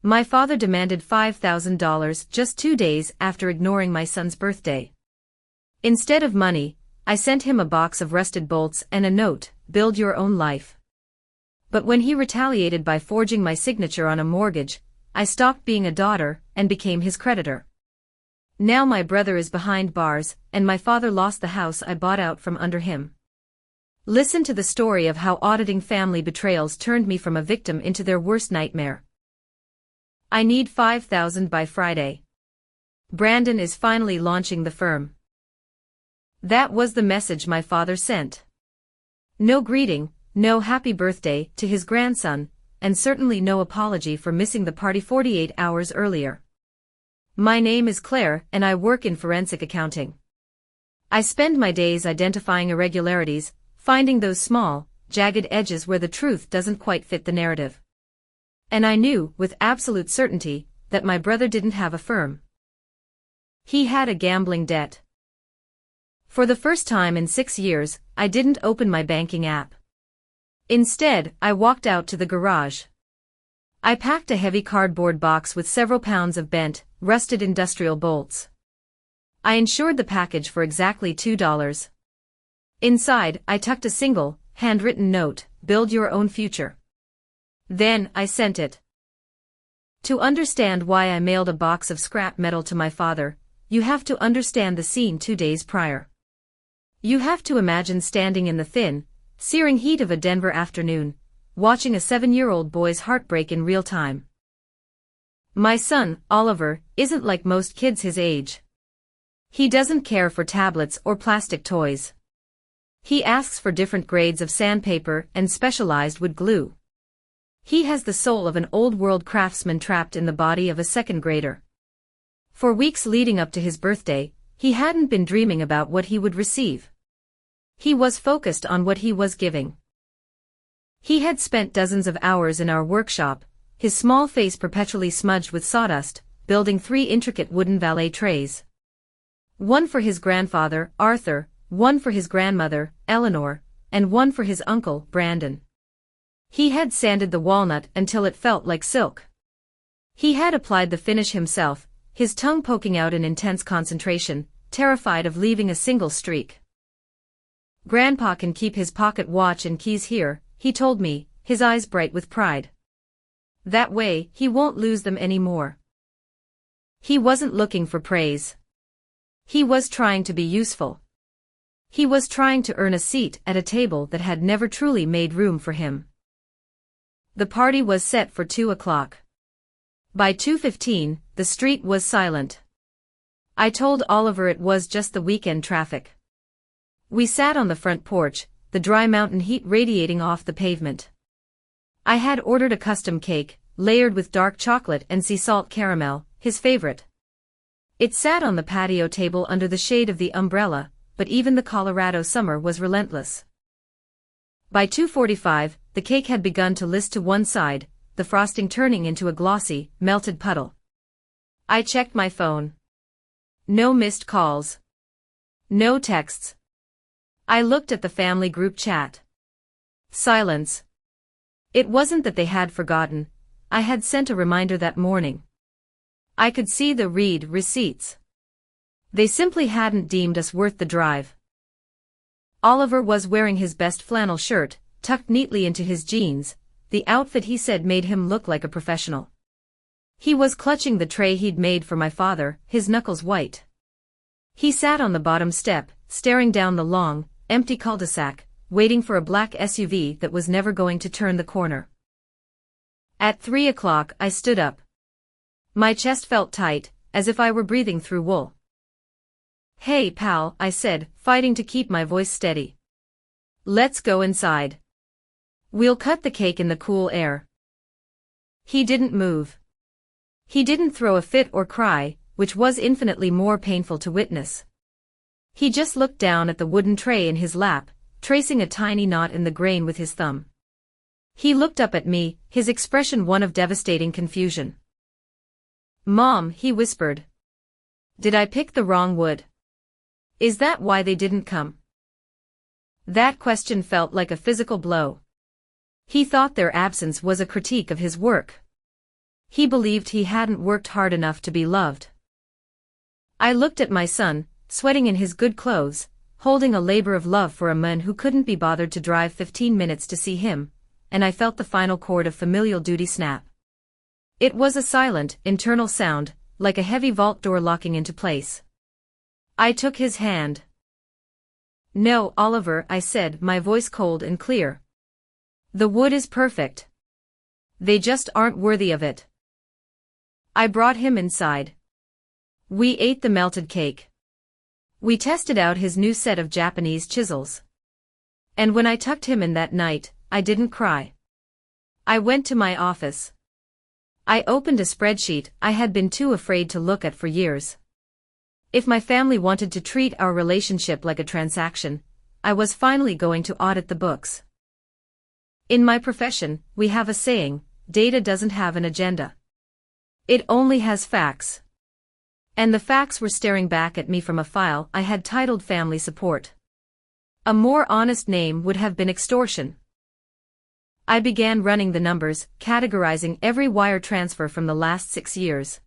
My father demanded $5,000 just 2 days after ignoring my son's birthday. Instead of money, I sent him a box of rusted bolts and a note, "Build your own life." But when he retaliated by forging my signature on a mortgage, I stopped being a daughter and became his creditor. Now my brother is behind bars, and my father lost the house I bought out from under him. Listen to the story of how auditing family betrayals turned me from a victim into their worst nightmare. I need $5,000 by Friday. Brandon is finally launching the firm. That was the message my father sent. No greeting, no happy birthday to his grandson, and certainly no apology for missing the party 48 hours earlier. My name is Claire and I work in forensic accounting. I spend my days identifying irregularities, finding those small, jagged edges where the truth doesn't quite fit the narrative. And I knew, with absolute certainty, that my brother didn't have a firm. He had a gambling debt. For the first time in 6 years, I didn't open my banking app. Instead, I walked out to the garage. I packed a heavy cardboard box with several pounds of bent, rusted industrial bolts. I insured the package for exactly $2. Inside, I tucked a single, handwritten note, "Build your own future." Then, I sent it. To understand why I mailed a box of scrap metal to my father, you have to understand the scene 2 days prior. You have to imagine standing in the thin, searing heat of a Denver afternoon, watching a 7-year-old boy's heartbreak in real time. My son, Oliver, isn't like most kids his age. He doesn't care for tablets or plastic toys. He asks for different grades of sandpaper and specialized wood glue. He has the soul of an old-world craftsman trapped in the body of a second grader. For weeks leading up to his birthday, he hadn't been dreaming about what he would receive. He was focused on what he was giving. He had spent dozens of hours in our workshop, his small face perpetually smudged with sawdust, building 3 intricate wooden valet trays. One for his grandfather, Arthur, one for his grandmother, Eleanor, and one for his uncle, Brandon. He had sanded the walnut until it felt like silk. He had applied the finish himself, his tongue poking out in intense concentration, terrified of leaving a single streak. "Grandpa can keep his pocket watch and keys here," he told me, his eyes bright with pride. "That way, he won't lose them anymore." He wasn't looking for praise. He was trying to be useful. He was trying to earn a seat at a table that had never truly made room for him. The party was set for 2 o'clock. By 2:15, the street was silent. I told Oliver it was just the weekend traffic. We sat on the front porch, the dry mountain heat radiating off the pavement. I had ordered a custom cake, layered with dark chocolate and sea salt caramel, his favorite. It sat on the patio table under the shade of the umbrella, but even the Colorado summer was relentless. By 2:45, the cake had begun to list to one side, the frosting turning into a glossy, melted puddle. I checked my phone. No missed calls. No texts. I looked at the family group chat. Silence. It wasn't that they had forgotten. I had sent a reminder that morning. I could see the read receipts. They simply hadn't deemed us worth the drive. Oliver was wearing his best flannel shirt, tucked neatly into his jeans, the outfit he said made him look like a professional. He was clutching the tray he'd made for my father, his knuckles white. He sat on the bottom step, staring down the long, empty cul-de-sac, waiting for a black SUV that was never going to turn the corner. At 3 o'clock I stood up. My chest felt tight, as if I were breathing through wool. "Hey pal," I said, fighting to keep my voice steady. "Let's go inside. We'll cut the cake in the cool air." He didn't move. He didn't throw a fit or cry, which was infinitely more painful to witness. He just looked down at the wooden tray in his lap, tracing a tiny knot in the grain with his thumb. He looked up at me, his expression one of devastating confusion. "Mom," he whispered. "Did I pick the wrong wood? Is that why they didn't come?" That question felt like a physical blow. He thought their absence was a critique of his work. He believed he hadn't worked hard enough to be loved. I looked at my son, sweating in his good clothes, holding a labor of love for a man who couldn't be bothered to drive 15 minutes to see him, and I felt the final cord of familial duty snap. It was a silent, internal sound, like a heavy vault door locking into place. I took his hand. "No, Oliver," I said, my voice cold and clear. "The wood is perfect. They just aren't worthy of it." I brought him inside. We ate the melted cake. We tested out his new set of Japanese chisels. And when I tucked him in that night, I didn't cry. I went to my office. I opened a spreadsheet I had been too afraid to look at for years. If my family wanted to treat our relationship like a transaction, I was finally going to audit the books. In my profession, we have a saying, data doesn't have an agenda. It only has facts. And the facts were staring back at me from a file I had titled Family Support. A more honest name would have been extortion. I began running the numbers, categorizing every wire transfer from the last 6 years.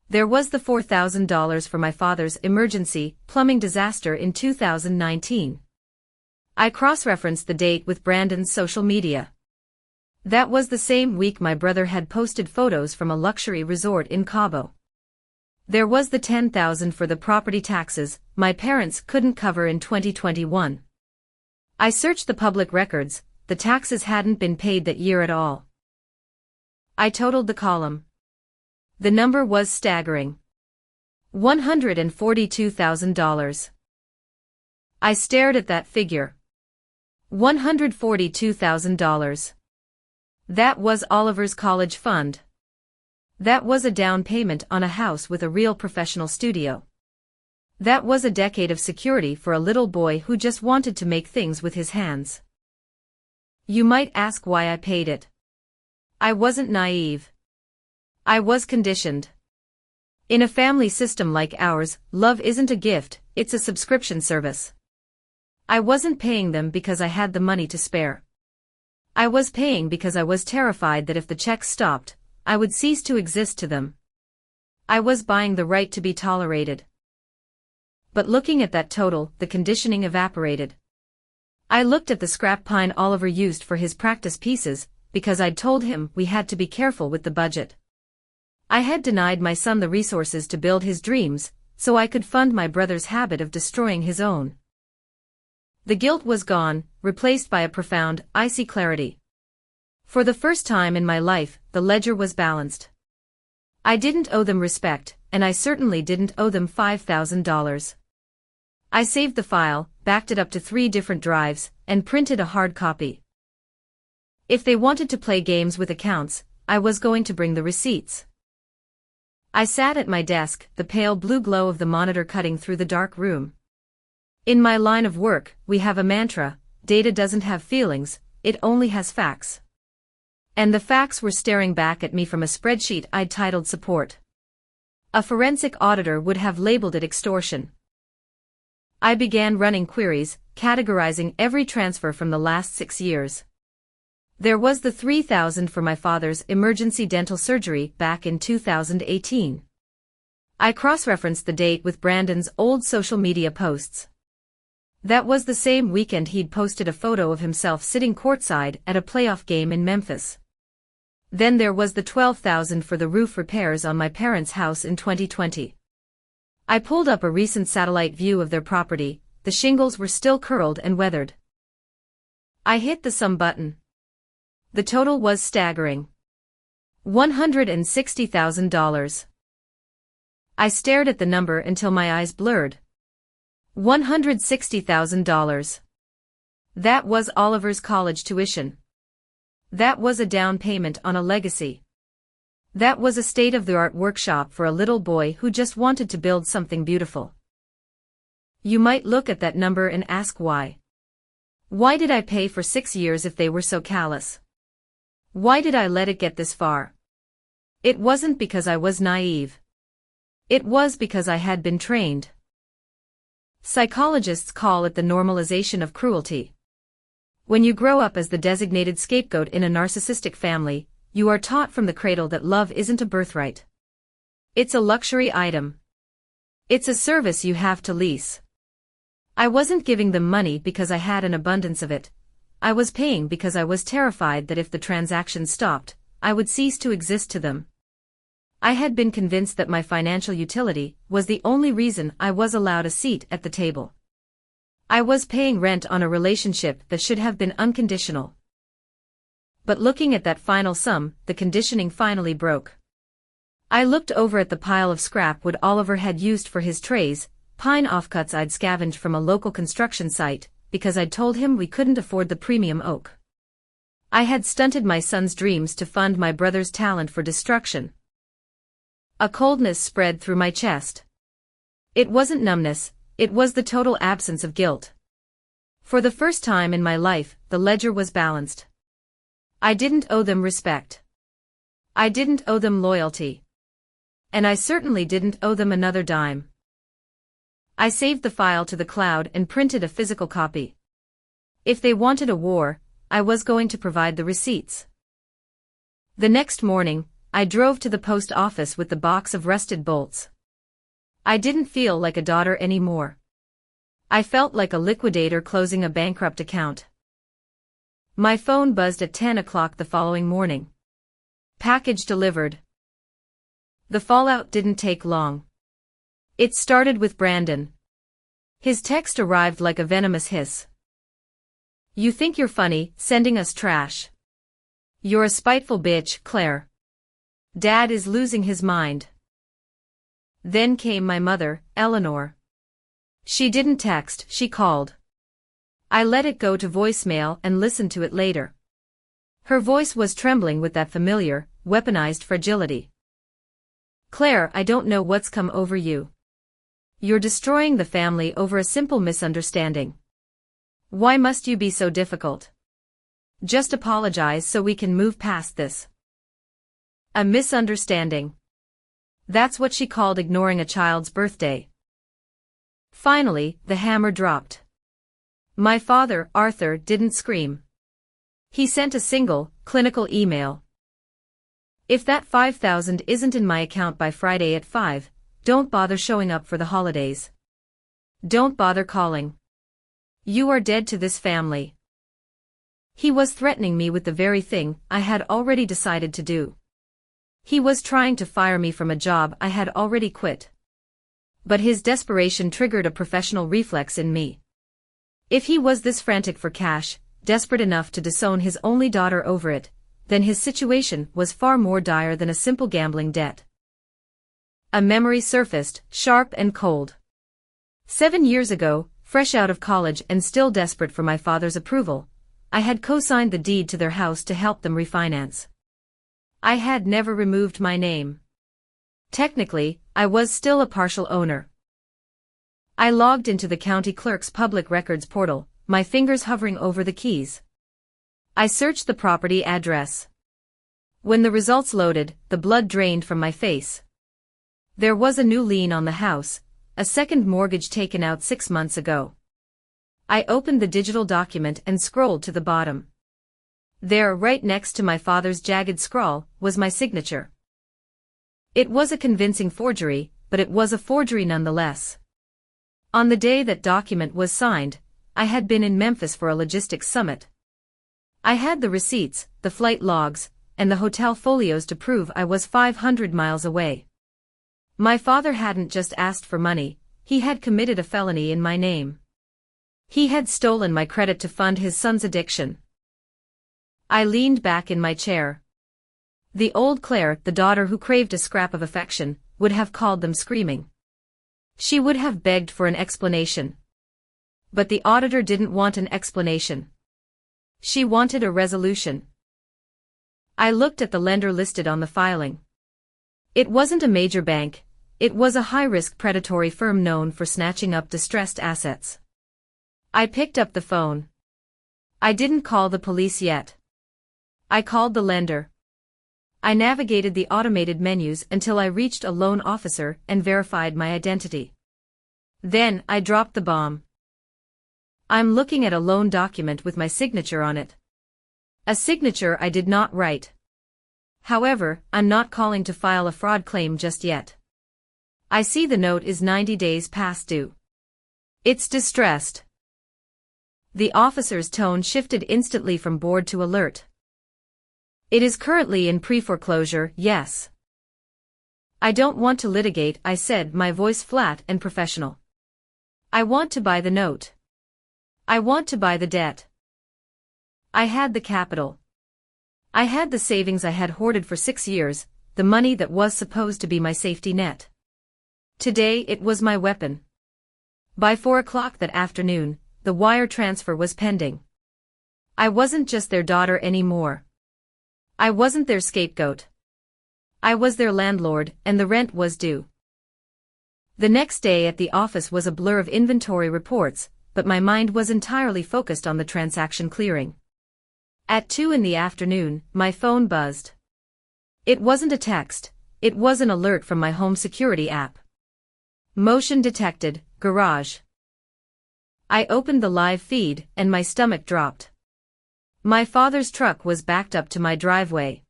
There was the $4,000 for my father's emergency plumbing disaster in 2019. I cross-referenced the date with Brandon's social media. That was the same week my brother had posted photos from a luxury resort in Cabo. There was the $10,000 for the property taxes my parents couldn't cover in 2021. I searched the public records, the taxes hadn't been paid that year at all. I totaled the column. The number was staggering. $142,000. I stared at that figure. $142,000. That was Oliver's college fund. That was a down payment on a house with a real professional studio. That was a decade of security for a little boy who just wanted to make things with his hands. You might ask why I paid it. I wasn't naive. I was conditioned. In a family system like ours, love isn't a gift, it's a subscription service. I wasn't paying them because I had the money to spare. I was paying because I was terrified that if the checks stopped, I would cease to exist to them. I was buying the right to be tolerated. But looking at that total, the conditioning evaporated. I looked at the scrap pine Oliver used for his practice pieces, because I'd told him we had to be careful with the budget. I had denied my son the resources to build his dreams, so I could fund my brother's habit of destroying his own. The guilt was gone, replaced by a profound, icy clarity. For the first time in my life, the ledger was balanced. I didn't owe them respect, and I certainly didn't owe them $5,000. I saved the file, backed it up to 3 different drives, and printed a hard copy. If they wanted to play games with accounts, I was going to bring the receipts. I sat at my desk, the pale blue glow of the monitor cutting through the dark room. In my line of work, we have a mantra: data doesn't have feelings, it only has facts. And the facts were staring back at me from a spreadsheet I'd titled Support. A forensic auditor would have labeled it extortion. I began running queries, categorizing every transfer from the last 6 years. There was the $3,000 for my father's emergency dental surgery back in 2018. I cross-referenced the date with Brandon's old social media posts. That was the same weekend he'd posted a photo of himself sitting courtside at a playoff game in Memphis. Then there was the $12,000 for the roof repairs on my parents' house in 2020. I pulled up a recent satellite view of their property, the shingles were still curled and weathered. I hit the sum button. The total was staggering. $160,000. I stared at the number until my eyes blurred. $160,000. That was Oliver's college tuition. That was a down payment on a legacy. That was a state-of-the-art workshop for a little boy who just wanted to build something beautiful. You might look at that number and ask why. Why did I pay for 6 years if they were so callous? Why did I let it get this far? It wasn't because I was naive. It was because I had been trained. Psychologists call it the normalization of cruelty. When you grow up as the designated scapegoat in a narcissistic family, you are taught from the cradle that love isn't a birthright. It's a luxury item. It's a service you have to lease. I wasn't giving them money because I had an abundance of it. I was paying because I was terrified that if the transaction stopped, I would cease to exist to them. I had been convinced that my financial utility was the only reason I was allowed a seat at the table. I was paying rent on a relationship that should have been unconditional. But looking at that final sum, the conditioning finally broke. I looked over at the pile of scrap wood Oliver had used for his trays, pine offcuts I'd scavenged from a local construction site, because I'd told him we couldn't afford the premium oak. I had stunted my son's dreams to fund my brother's talent for destruction. A coldness spread through my chest. It wasn't numbness, it was the total absence of guilt. For the first time in my life, the ledger was balanced. I didn't owe them respect. I didn't owe them loyalty. And I certainly didn't owe them another dime. I saved the file to the cloud and printed a physical copy. If they wanted a war, I was going to provide the receipts. The next morning, I drove to the post office with the box of rusted bolts. I didn't feel like a daughter anymore. I felt like a liquidator closing a bankrupt account. My phone buzzed at 10 o'clock the following morning. Package delivered. The fallout didn't take long. It started with Brandon. His text arrived like a venomous hiss. You think you're funny, sending us trash. You're a spiteful bitch, Claire. Dad is losing his mind. Then came my mother, Eleanor. She didn't text, she called. I let it go to voicemail and listened to it later. Her voice was trembling with that familiar, weaponized fragility. Claire, I don't know what's come over you. You're destroying the family over a simple misunderstanding. Why must you be so difficult? Just apologize so we can move past this. A misunderstanding. That's what she called ignoring a child's birthday. Finally, the hammer dropped. My father, Arthur, didn't scream. He sent a single, clinical email. If that $5,000 isn't in my account by Friday at 5, don't bother showing up for the holidays. Don't bother calling. You are dead to this family. He was threatening me with the very thing I had already decided to do. He was trying to fire me from a job I had already quit. But his desperation triggered a professional reflex in me. If he was this frantic for cash, desperate enough to disown his only daughter over it, then his situation was far more dire than a simple gambling debt. A memory surfaced, sharp and cold. 7 years ago, fresh out of college and still desperate for my father's approval, I had co-signed the deed to their house to help them refinance. I had never removed my name. Technically, I was still a partial owner. I logged into the county clerk's public records portal, my fingers hovering over the keys. I searched the property address. When the results loaded, the blood drained from my face. There was a new lien on the house, a second mortgage taken out 6 months ago. I opened the digital document and scrolled to the bottom. There, right next to my father's jagged scrawl, was my signature. It was a convincing forgery, but it was a forgery nonetheless. On the day that document was signed, I had been in Memphis for a logistics summit. I had the receipts, the flight logs, and the hotel folios to prove I was 500 miles away. My father hadn't just asked for money, he had committed a felony in my name. He had stolen my credit to fund his son's addiction. I leaned back in my chair. The old Claire, the daughter who craved a scrap of affection, would have called them screaming. She would have begged for an explanation. But the auditor didn't want an explanation. She wanted a resolution. I looked at the lender listed on the filing. It wasn't a major bank, it was a high-risk predatory firm known for snatching up distressed assets. I picked up the phone. I didn't call the police yet. I called the lender. I navigated the automated menus until I reached a loan officer and verified my identity. Then I dropped the bomb. I'm looking at a loan document with my signature on it. A signature I did not write. However, I'm not calling to file a fraud claim just yet. I see the note is 90 days past due. It's distressed. The officer's tone shifted instantly from bored to alert. It is currently in pre-foreclosure, yes. I don't want to litigate, I said, my voice flat and professional. I want to buy the note. I want to buy the debt. I had the capital. I had the savings I had hoarded for 6 years, the money that was supposed to be my safety net. Today it was my weapon. By 4 o'clock that afternoon, the wire transfer was pending. I wasn't just their daughter anymore. I wasn't their scapegoat. I was their landlord, and the rent was due. The next day at the office was a blur of inventory reports, but my mind was entirely focused on the transaction clearing. At 2 in the afternoon, my phone buzzed. It wasn't a text, it was an alert from my home security app. Motion detected, garage. I opened the live feed, and my stomach dropped. My father's truck was backed up to my driveway.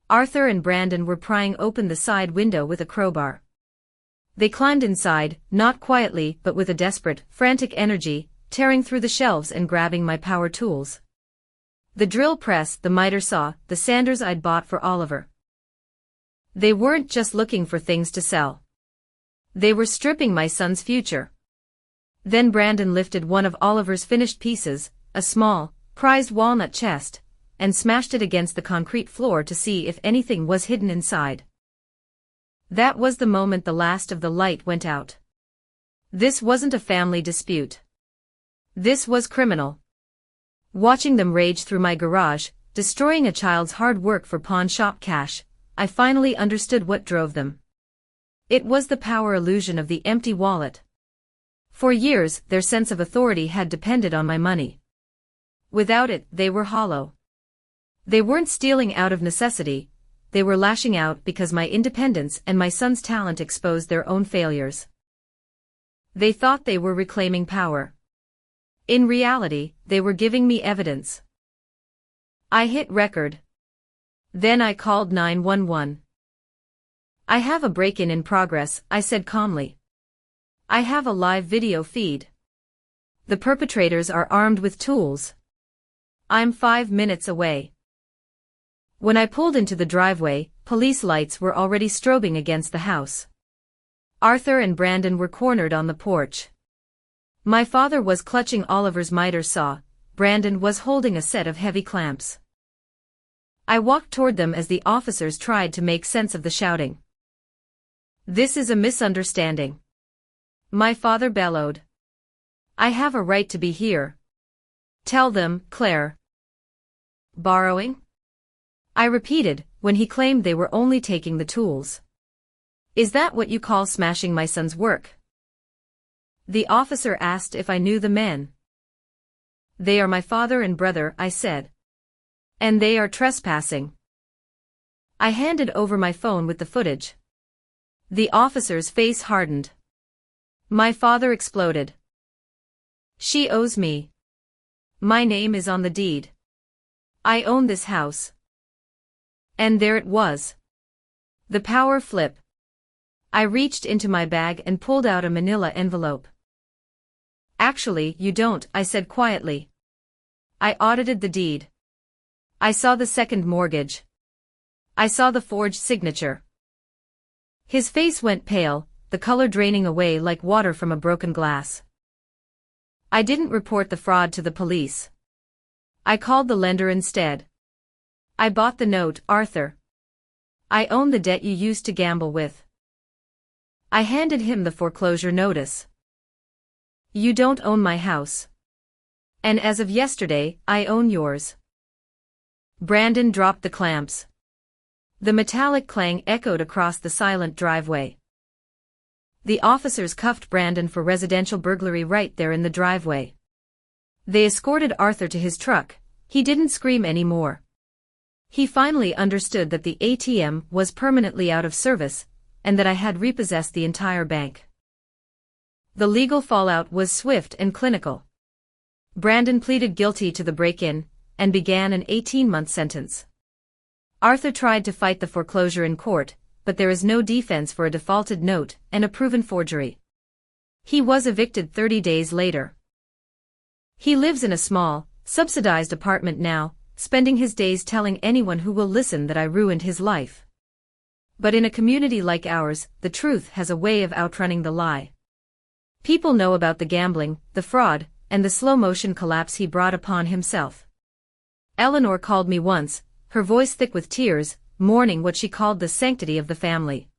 Arthur and Brandon were prying open the side window with a crowbar. They climbed inside, not quietly but with a desperate, frantic energy, tearing through the shelves and grabbing my power tools. The drill press, the miter saw, the sanders I'd bought for Oliver. They weren't just looking for things to sell. They were stripping my son's future. Then Brandon lifted one of Oliver's finished pieces, a small, prized walnut chest, and smashed it against the concrete floor to see if anything was hidden inside. That was the moment the last of the light went out. This wasn't a family dispute. This was criminal. Watching them rage through my garage, destroying a child's hard work for pawn shop cash, I finally understood what drove them. It was the power illusion of the empty wallet. For years, their sense of authority had depended on my money. Without it, they were hollow. They weren't stealing out of necessity, they were lashing out because my independence and my son's talent exposed their own failures. They thought they were reclaiming power. In reality, they were giving me evidence. I hit record. Then I called 911. I have a break-in in progress, I said calmly. I have a live video feed. The perpetrators are armed with tools. I'm 5 minutes away. When I pulled into the driveway, police lights were already strobing against the house. Arthur and Brandon were cornered on the porch. My father was clutching Oliver's miter saw, Brandon was holding a set of heavy clamps. I walked toward them as the officers tried to make sense of the shouting. This is a misunderstanding. My father bellowed. I have a right to be here. Tell them, Claire. Borrowing? I repeated, when he claimed they were only taking the tools. Is that what you call smashing my son's work? The officer asked if I knew the men. They are my father and brother, I said. And they are trespassing. I handed over my phone with the footage. The officer's face hardened. My father exploded. She owes me. My name is on the deed. I own this house. And there it was. The power flip. I reached into my bag and pulled out a manila envelope. Actually, you don't, I said quietly. I audited the deed. I saw the second mortgage. I saw the forged signature. His face went pale, the color draining away like water from a broken glass. I didn't report the fraud to the police. I called the lender instead. I bought the note, Arthur. I own the debt you used to gamble with. I handed him the foreclosure notice. You don't own my house. And as of yesterday, I own yours. Brandon dropped the clamps. The metallic clang echoed across the silent driveway. The officers cuffed Brandon for residential burglary right there in the driveway. They escorted Arthur to his truck. He didn't scream anymore. He finally understood that the ATM was permanently out of service, and that I had repossessed the entire bank. The legal fallout was swift and clinical. Brandon pleaded guilty to the break-in, and began an 18-month sentence. Arthur tried to fight the foreclosure in court, but there is no defense for a defaulted note and a proven forgery. He was evicted 30 days later. He lives in a small, subsidized apartment now, spending his days telling anyone who will listen that I ruined his life. But in a community like ours, the truth has a way of outrunning the lie. People know about the gambling, the fraud, and the slow-motion collapse he brought upon himself. Eleanor called me once, her voice thick with tears, mourning what she called the sanctity of the family.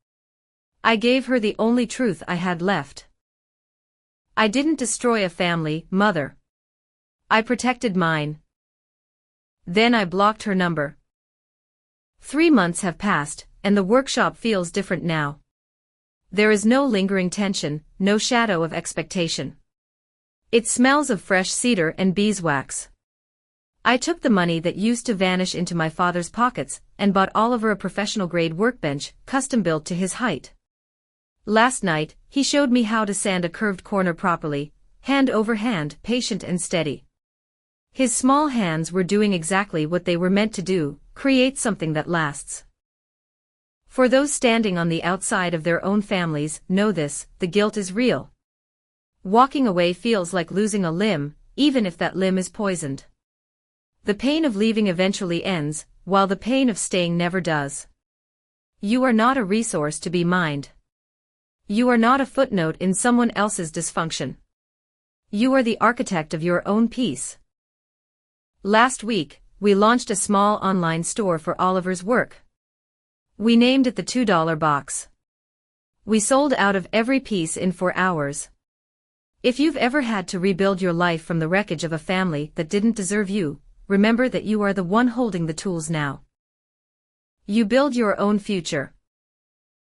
I gave her the only truth I had left. I didn't destroy a family, Mother. I protected mine. Then I blocked her number. 3 months have passed, and the workshop feels different now. There is no lingering tension, no shadow of expectation. It smells of fresh cedar and beeswax. I took the money that used to vanish into my father's pockets and bought Oliver a professional-grade workbench, custom-built to his height. Last night, he showed me how to sand a curved corner properly, hand over hand, patient and steady. His small hands were doing exactly what they were meant to do, create something that lasts. For those standing on the outside of their own families, know this, the guilt is real. Walking away feels like losing a limb, even if that limb is poisoned. The pain of leaving eventually ends, while the pain of staying never does. You are not a resource to be mined. You are not a footnote in someone else's dysfunction. You are the architect of your own peace. Last week, we launched a small online store for Oliver's work. We named it the $2 box. We sold out of every piece in 4 hours. If you've ever had to rebuild your life from the wreckage of a family that didn't deserve you, remember that you are the one holding the tools now. You build your own future.